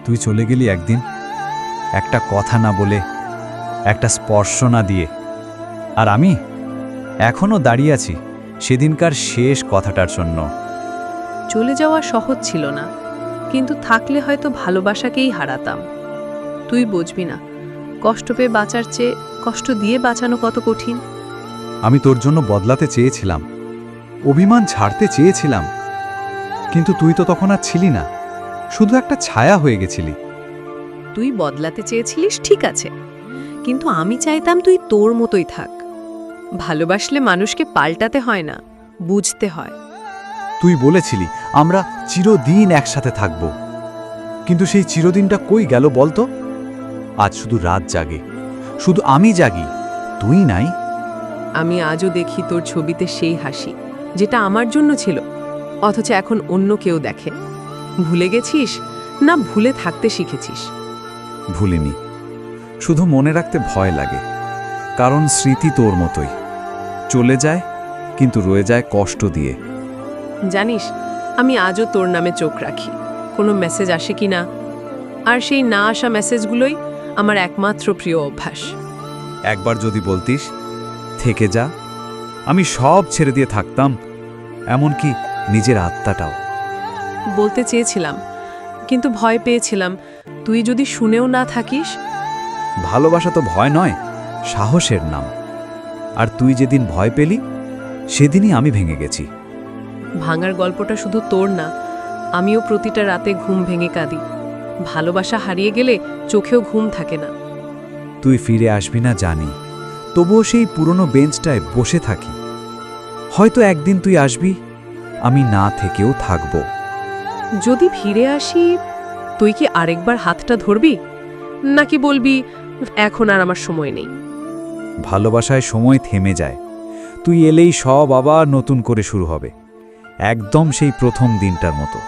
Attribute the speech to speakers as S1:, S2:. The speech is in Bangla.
S1: তুই চলে গেলি একদিন, একটা কথা না বলে, একটা স্পর্শ না দিয়ে। আর আমি এখনো দাঁড়িয়ে আছি সেদিনকার শেষ কথাটার জন্য।
S2: চলে যাওয়া সহজ ছিল না, কিন্তু থাকলে হয়তো ভালোবাসাকেই হারাতাম। তুই বুঝবি না, কষ্ট পেয়ে বাঁচার চেয়ে কষ্ট দিয়ে বাঁচানো কত কঠিন।
S1: আমি তোর জন্য বদলাতে চেয়েছিলাম, অভিমান ছাড়তে চেয়েছিলাম, কিন্তু তুই তো তখন আর ছিলি না, শুধু একটা ছায়া হয়ে গেছিলি।
S2: তুই বদলাতে চেয়েছিলিস ঠিক আছে, কিন্তু আমি চাইতাম তুই তোর মতোই থাক। ভালোবাসলে মানুষকে পাল্টাতে হয় না, বুঝতে হয়।
S1: তুই বলেছিলি আমরা চিরদিন একসাথে থাকব, কিন্তু সেই চিরদিনটা কই গেল বলতো? আজ শুধু রাত জাগে, শুধু আমি জাগি, তুই নাই।
S2: আমি আজও দেখি তোর ছবিতে সেই হাসি যেটা আমার জন্য ছিল, অথচ এখন অন্য কেউ দেখে। ভুলে গেছিস না ভুলে থাকতে শিখেছিস?
S1: ভুলিনি, শুধু মনে রাখতে ভয় লাগে, কারণ স্মৃতি তোর মতোই চলে যায়, কিন্তু রয়ে যায় কষ্ট দিয়ে।
S2: জানিস, আমি আজও তোর নামে চোখ রাখি, কোনো মেসেজ আসে কি না। আর সেই না আসা মেসেজগুলোই আমার একমাত্র প্রিয় অভ্যাস।
S1: একবার যদি বলতিস থেকে যা, আমি সব ছেড়ে দিয়ে থাকতাম, এমনকি নিজের আত্মাটাও।
S2: বলতে চেয়েছিলাম, কিন্তু ভয় পেয়েছিলাম তুই যদি শুনেও না থাকিস।
S1: ভালোবাসা তো ভয় নয়, সাহসের নাম। আর তুই যেদিন ভয় পেলি, সেদিনই আমি ভেঙে গেছি।
S2: ভাঙার গল্পটা শুধু তোর না, আমিও প্রতিটা রাতে ঘুম ভেঙে কাঁদি। ভালোবাসা হারিয়ে গেলে চোখেও ঘুম থাকে না।
S1: তুই ফিরে আসবি না জানি, তবুও সেই পুরনো বেঞ্চটায় বসে থাকি। হয়তো একদিন তুই আসবি, আমি না থেকেও থাকব।
S2: যদি ফিরে আসি, তুই কি আরেকবার হাতটা ধরবি, নাকি বলবি এখন আর আমার সময় নেই?
S1: ভালোবাসায় সময় থেমে যায়, তুই এলেই সব আবার নতুন করে শুরু হবে, একদম সেই প্রথম দিনটার মতো।